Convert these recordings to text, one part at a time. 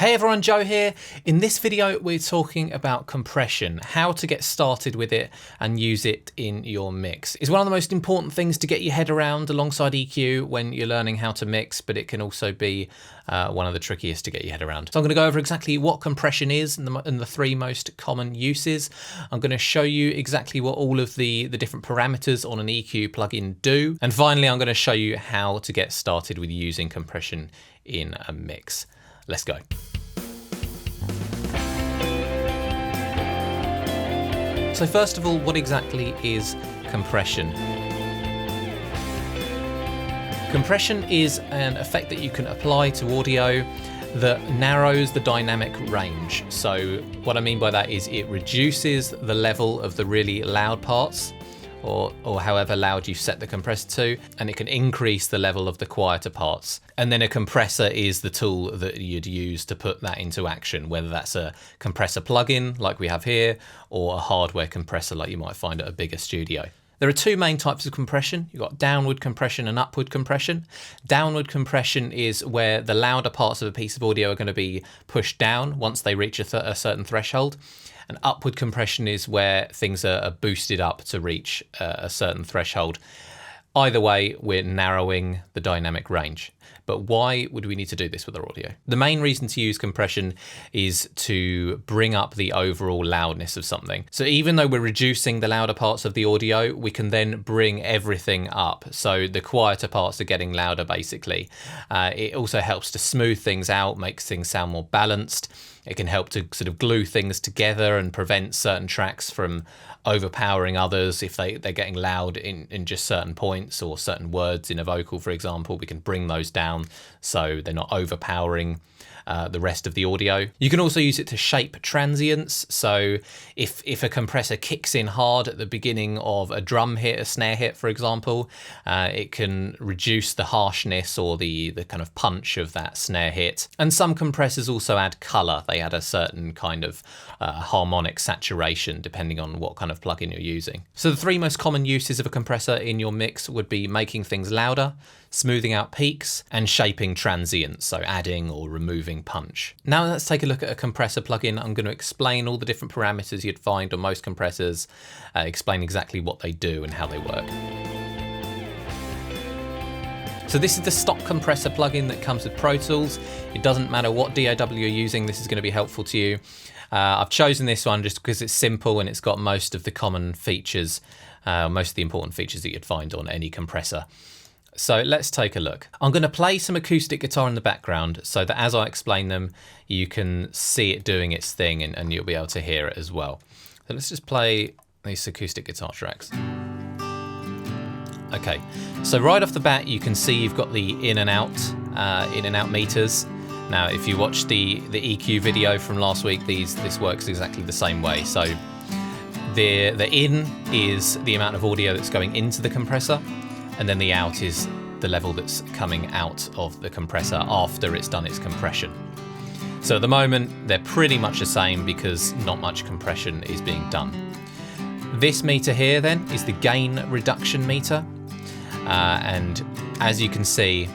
Hey everyone, Joe here. In this video, we're talking about compression, how to get started with it and use it in your mix. It's one of the most important things to get your head around alongside EQ when you're learning how to mix, but it can also be one of the trickiest to get your head around. So I'm going to go over exactly what compression is and the three most common uses. I'm going to show you exactly what all of the different parameters on an EQ plugin do. And finally, I'm going to show you how to get started with using compression in a mix. Let's go. So first of all, what exactly is compression? Compression is an effect that you can apply to audio that narrows the dynamic range. So what I mean by that is it reduces the level of the really loud parts, or however loud you set the compressor to, and it can increase the level of the quieter parts. And then a compressor is the tool that you'd use to put that into action, whether that's a compressor plugin like we have here, or a hardware compressor like you might find at a bigger studio. There are two main types of compression. You've got downward compression and upward compression. Downward compression is where the louder parts of a piece of audio are going to be pushed down once they reach a certain threshold. And upward compression is where things are boosted up to reach a certain threshold. Either way, we're narrowing the dynamic range. But why would we need to do this with our audio? The main reason to use compression is to bring up the overall loudness of something. So even though we're reducing the louder parts of the audio, we can then bring everything up. So the quieter parts are getting louder, basically. It also helps to smooth things out, makes things sound more balanced. It can help to sort of glue things together and prevent certain tracks from overpowering others if they're getting loud in just certain points or certain words in a vocal, for example. We can bring those down so they're not overpowering the rest of the audio. You can also use it to shape transients. So if a compressor kicks in hard at the beginning of a drum hit, a snare hit, for example, it can reduce the harshness or the kind of punch of that snare hit. And some compressors also add color. They add a certain kind of harmonic saturation depending on what kind of plugin you're using. So the three most common uses of a compressor in your mix would be making things louder, smoothing out peaks, and shaping transients, so adding or removing punch. Now let's take a look at a compressor plugin. I'm going to explain all the different parameters you'd find on most compressors, explain exactly what they do and how they work. So this is the stock compressor plugin that comes with Pro Tools. It doesn't matter what DAW you're using, this is going to be helpful to you. I've chosen this one just because it's simple and it's got most of the common features, most of the important features that you'd find on any compressor. So let's take a look. I'm going to play some acoustic guitar in the background so that as I explain them, you can see it doing its thing and you'll be able to hear it as well. So let's just play these acoustic guitar tracks. Okay, so right off the bat, you can see you've got the in and out meters. Now, if you watch the EQ video from last week, this works exactly the same way. So the in is the amount of audio that's going into the compressor, and then the out is the level that's coming out of the compressor after it's done its compression. So at the moment, they're pretty much the same because not much compression is being done. This meter here then is the gain reduction meter. And as you can see,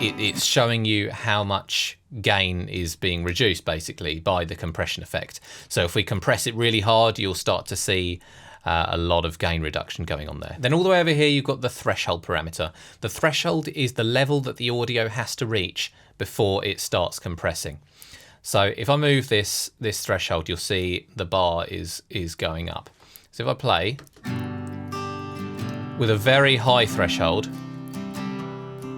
it's showing you how much gain is being reduced basically by the compression effect. So if we compress it really hard, you'll start to see a lot of gain reduction going on there. Then all the way over here, you've got the threshold parameter. The threshold is the level that the audio has to reach before it starts compressing. So if I move this threshold, you'll see the bar is going up. So if I play with a very high threshold,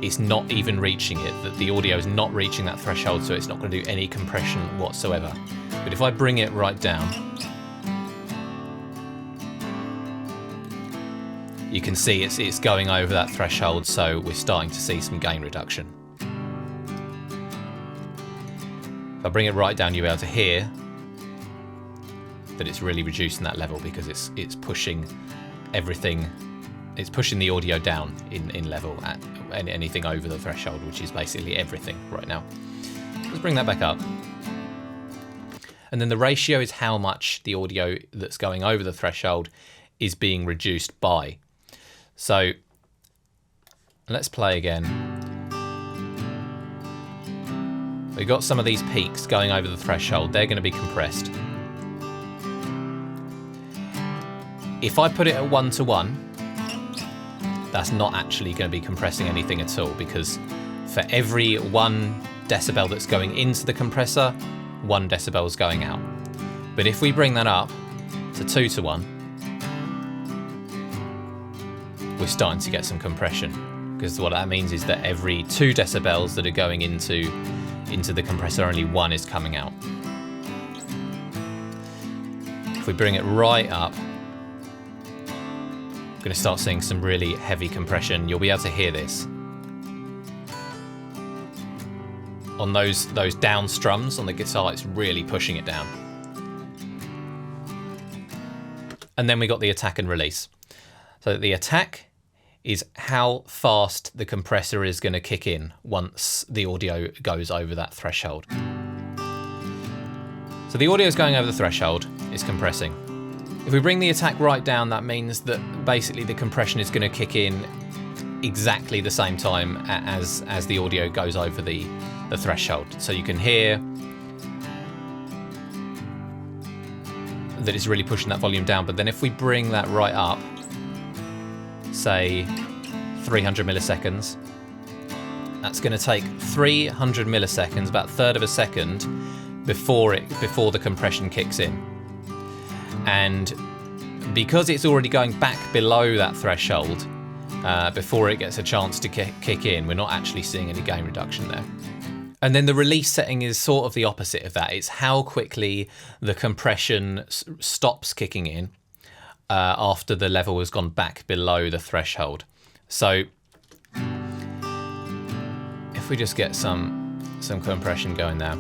it's not even reaching it. That the audio is not reaching that threshold, so it's not going to do any compression whatsoever. But if I bring it right down, you can see it's going over that threshold, so we're starting to see some gain reduction. If I bring it right down, you'll be able to hear that it's really reducing that level because it's pushing everything. It's pushing the audio down in level at anything over the threshold, which is basically everything right now. Let's bring that back up. And then the ratio is how much the audio that's going over the threshold is being reduced by. So let's play again. we've got some of these peaks going over the threshold. They're going to be compressed. If I put it at 1 to 1, that's not actually going to be compressing anything at all, because for every 1 decibel that's going into the compressor, 1 decibel is going out. But if we bring that up to 2 to 1, we're starting to get some compression, because what that means is that every 2 decibels that are going into the compressor, only 1 is coming out. If we bring it right up, we're going to start seeing some really heavy compression. You'll be able to hear this on those down strums on the guitar. It's really pushing it down. And then we got the attack and release. So the attack is how fast the compressor is going to kick in once the audio goes over that threshold. So the audio is going over the threshold, it's compressing. If we bring the attack right down, that means that basically the compression is going to kick in exactly the same time as the audio goes over the threshold. So you can hear that it's really pushing that volume down. But then if we bring that right up, say 300 milliseconds, that's going to take 300 milliseconds, about a third of a second, before the compression kicks in. And because it's already going back below that threshold, before it gets a chance to kick in, we're not actually seeing any gain reduction there. And then the release setting is sort of the opposite of that. It's how quickly the compression stops kicking in after the level has gone back below the threshold. So if we just get some compression going there.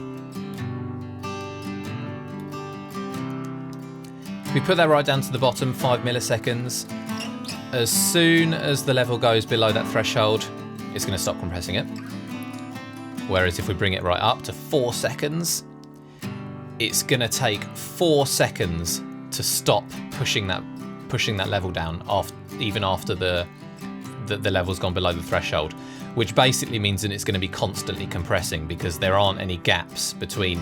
We put that right down to the bottom, 5 milliseconds. As soon as the level goes below that threshold, it's going to stop compressing it. Whereas if we bring it right up to 4 seconds, it's going to take 4 seconds to stop pushing that level down, even after the level's gone below the threshold, which basically means that it's going to be constantly compressing, because there aren't any gaps between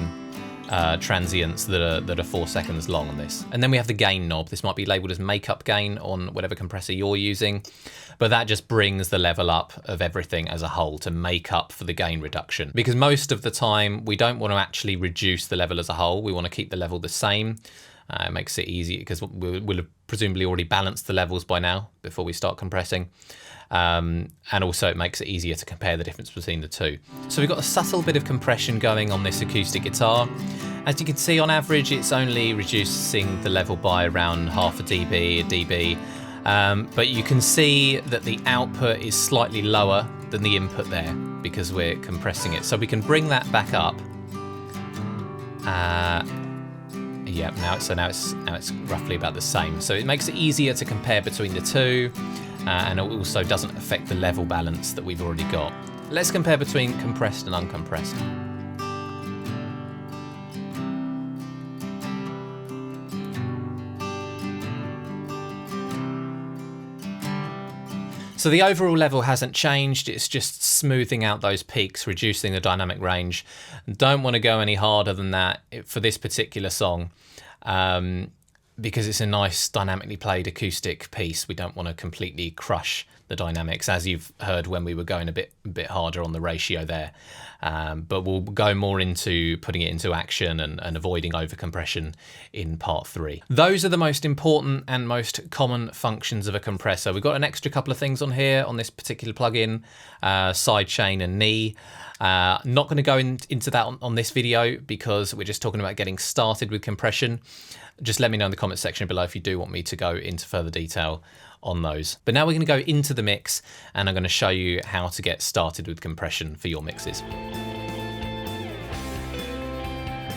transients that are 4 seconds long on this. And then we have the gain knob. This might be labeled as makeup gain on whatever compressor you're using, but that just brings the level up of everything as a whole to make up for the gain reduction. Because most of the time we don't want to actually reduce the level as a whole. We want to keep the level the same. It makes it easy because we'll have presumably already balanced the levels by now before we start compressing. And also it makes it easier to compare the difference between the two. So we've got a subtle bit of compression going on this acoustic guitar. As you can see, on average it's only reducing the level by around half a dB, but you can see that the output is slightly lower than the input there because we're compressing it. So we can bring that back up. Yeah, now it's roughly about the same. So it makes it easier to compare between the two. And it also doesn't affect the level balance that we've already got. Let's compare between compressed and uncompressed. So the overall level hasn't changed, it's just smoothing out those peaks, reducing the dynamic range. Don't want to go any harder than that for this particular song. Because it's a nice dynamically played acoustic piece, we don't want to completely crush the dynamics, as you've heard when we were going a bit harder on the ratio there. But we'll go more into putting it into action and avoiding overcompression in part 3. Those are the most important and most common functions of a compressor. We've got an extra couple of things on here on this particular plugin, sidechain and knee. Not going to go into that on this video because we're just talking about getting started with compression. Just let me know in the comments section below if you do want me to go into further detail on those. But now we're going to go into the mix and I'm going to show you how to get started with compression for your mixes.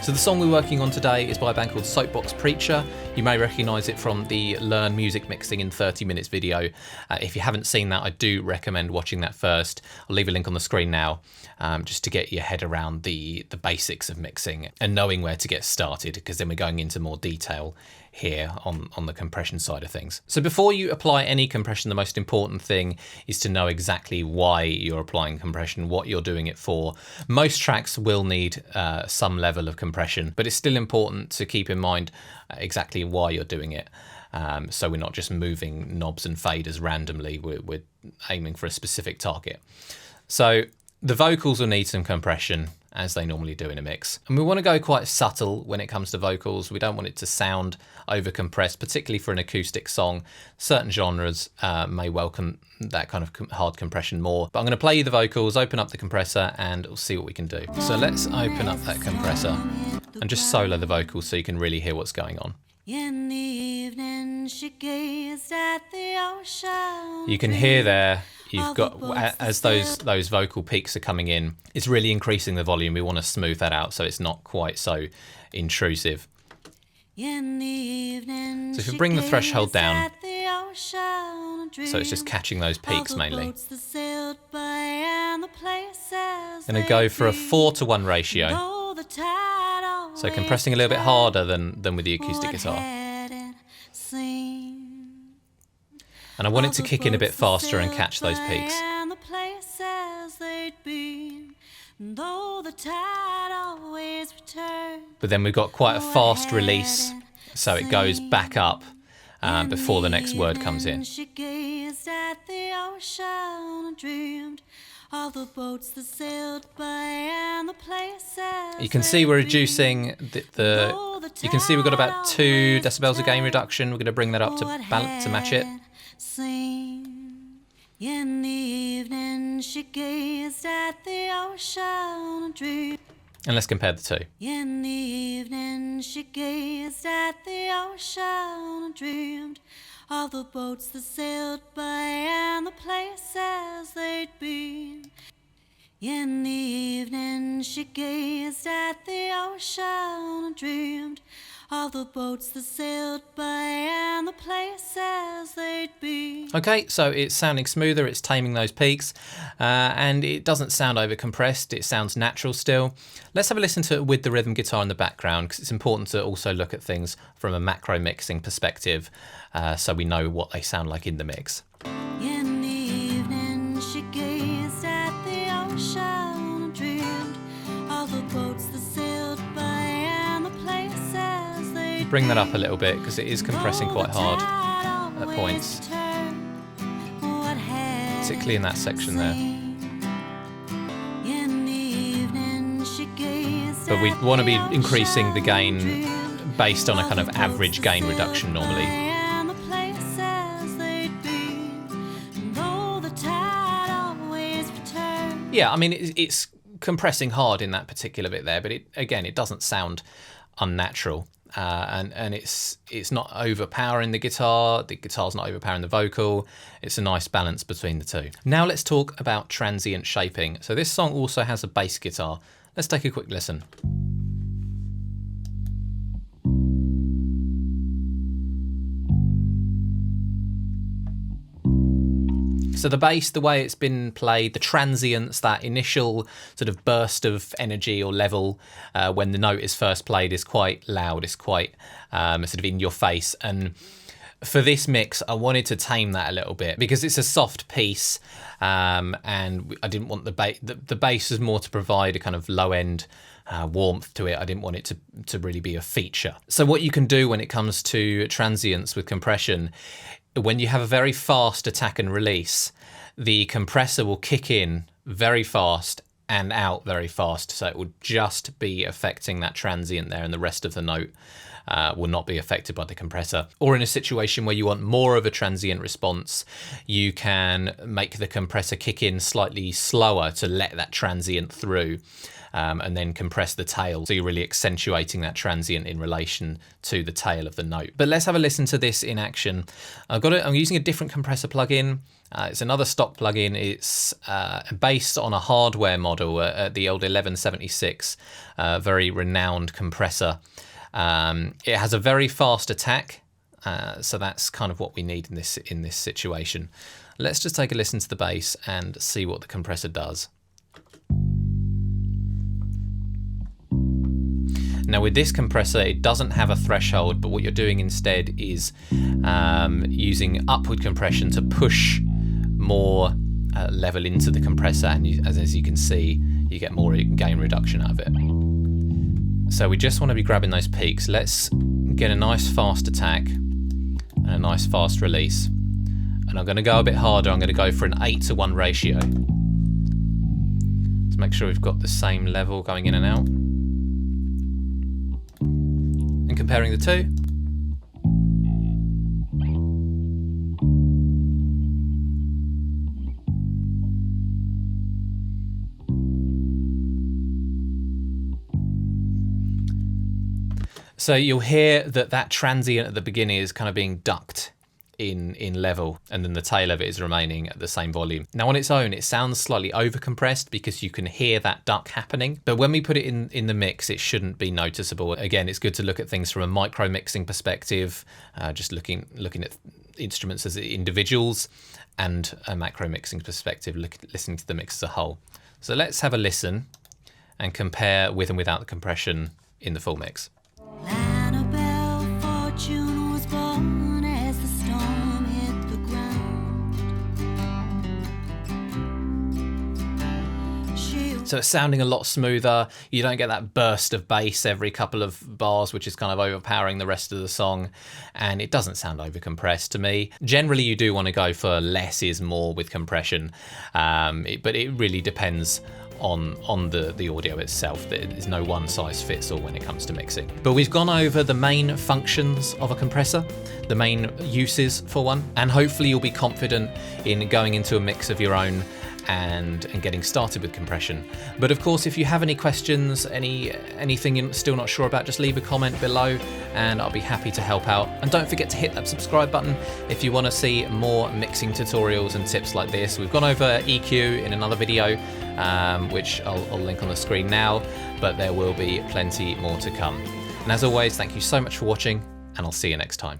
So the song we're working on today is by a band called Soapbox Preacher. You may recognize it from the Learn Music Mixing in 30 Minutes video. If you haven't seen that, I do recommend watching that first. I'll leave a link on the screen now, just to get your head around the basics of mixing and knowing where to get started, because then we're going into more detail here on the compression side of things. So before you apply any compression, the most important thing is to know exactly why you're applying compression, what you're doing it for. Most tracks will need some level of compression, but it's still important to keep in mind exactly why you're doing it. So we're not just moving knobs and faders randomly, we're aiming for a specific target. So the vocals will need some compression, as they normally do in a mix. And we want to go quite subtle when it comes to vocals. We don't want it to sound over compressed, particularly for an acoustic song. Certain genres may welcome that kind of hard compression more. But I'm going to play you the vocals, open up the compressor, and we'll see what we can do. So let's open up that compressor and just solo the vocals so you can really hear what's going on. In the evening, she gazed at the ocean. You can hear there, you've got, as those vocal peaks are coming in, it's really increasing the volume. We want to smooth that out so it's not quite so intrusive. In the evening, so if we bring the threshold down, so it's just catching those peaks mainly. I'm going to go for a 4:1 ratio. So compressing a little bit harder than with the acoustic guitar. And I want it to kick in a bit faster and catch those peaks. But then we've got quite a fast release, so it goes back up before the next word comes in. You can see we're reducing you can see we've got about 2 decibels of gain reduction. We're going to bring that up to match it. In the evening, she gazed at the ocean and dreamed. And let's compare the two. In the evening, she gazed at the ocean and dreamed of the boats that sailed by and the places they'd been. In the evening, she gazed at the ocean and dreamed of the boats that sailed by and the places they'd been. Okay, so it's sounding smoother, it's taming those peaks, and it doesn't sound over compressed, it sounds natural still. Let's have a listen to it with the rhythm guitar in the background, because it's important to also look at things from a macro mixing perspective, so we know what they sound like in the mix. In the evening, she gazed at the ocean and dreamed of the boats that sailed by and the places they'd bring that up a little bit, because it is compressing quite hard at points, particularly in that section there. But we want to be increasing the gain based on a kind of average gain reduction normally. Yeah, I mean, it's compressing hard in that particular bit there, but it doesn't sound unnatural. And it's not overpowering the guitar's not overpowering the vocal. It's a nice balance between the two. Now let's talk about transient shaping. So this song also has a bass guitar. Let's take a quick listen. So the bass, the way it's been played, the transients, that initial sort of burst of energy or level when the note is first played is quite loud, it's quite sort of in your face. And for this mix, I wanted to tame that a little bit because it's a soft piece, and I didn't want the bass was more to provide a kind of low end warmth to it. I didn't want it to really be a feature. So what you can do when it comes to transients with compression, when you have a very fast attack and release, the compressor will kick in very fast and out very fast. So it will just be affecting that transient there, and the rest of the note will not be affected by the compressor. Or in a situation where you want more of a transient response, you can make the compressor kick in slightly slower to let that transient through. And then compress the tail, so you're really accentuating that transient in relation to the tail of the note. But let's have a listen to this in action. I'm using a different compressor plugin. It's another stock plugin. It's based on a hardware model, the old 1176, very renowned compressor. It has a very fast attack, so that's kind of what we need in this situation. Let's just take a listen to the bass and see what the compressor does. Now with this compressor, it doesn't have a threshold, but what you're doing instead is using upward compression to push more level into the compressor, and as you can see, you get more gain reduction out of it. So we just want to be grabbing those peaks. Let's get a nice fast attack and a nice fast release. And I'm going to go a bit harder. I'm going to go for an 8:1 ratio. Let's make sure we've got the same level going in and out. And comparing the two. So you'll hear that transient at the beginning is kind of being ducked in level, and then the tail of it is remaining at the same volume. Now on its own, it sounds slightly over compressed because you can hear that duck happening, but when we put it in the mix, it shouldn't be noticeable. Again, it's good to look at things from a micro mixing perspective, just looking at instruments as individuals, and a macro mixing perspective, listening to the mix as a whole. So let's have a listen and compare with and without the compression in the full mix. So it's sounding a lot smoother. You don't get that burst of bass every couple of bars, which is kind of overpowering the rest of the song. And it doesn't sound over-compressed to me. Generally, you do want to go for less is more with compression. But it really depends on the audio itself. There's no one size fits all when it comes to mixing. But we've gone over the main functions of a compressor, the main uses for one, and hopefully you'll be confident in going into a mix of your own and getting started with compression. But of course, if you have any questions, anything you're still not sure about, just leave a comment below and I'll be happy to help out. And don't forget to hit that subscribe button if you want to see more mixing tutorials and tips like this. We've gone over EQ in another video, which I'll link on the screen now, but there will be plenty more to come. And as always, thank you so much for watching, and I'll see you next time.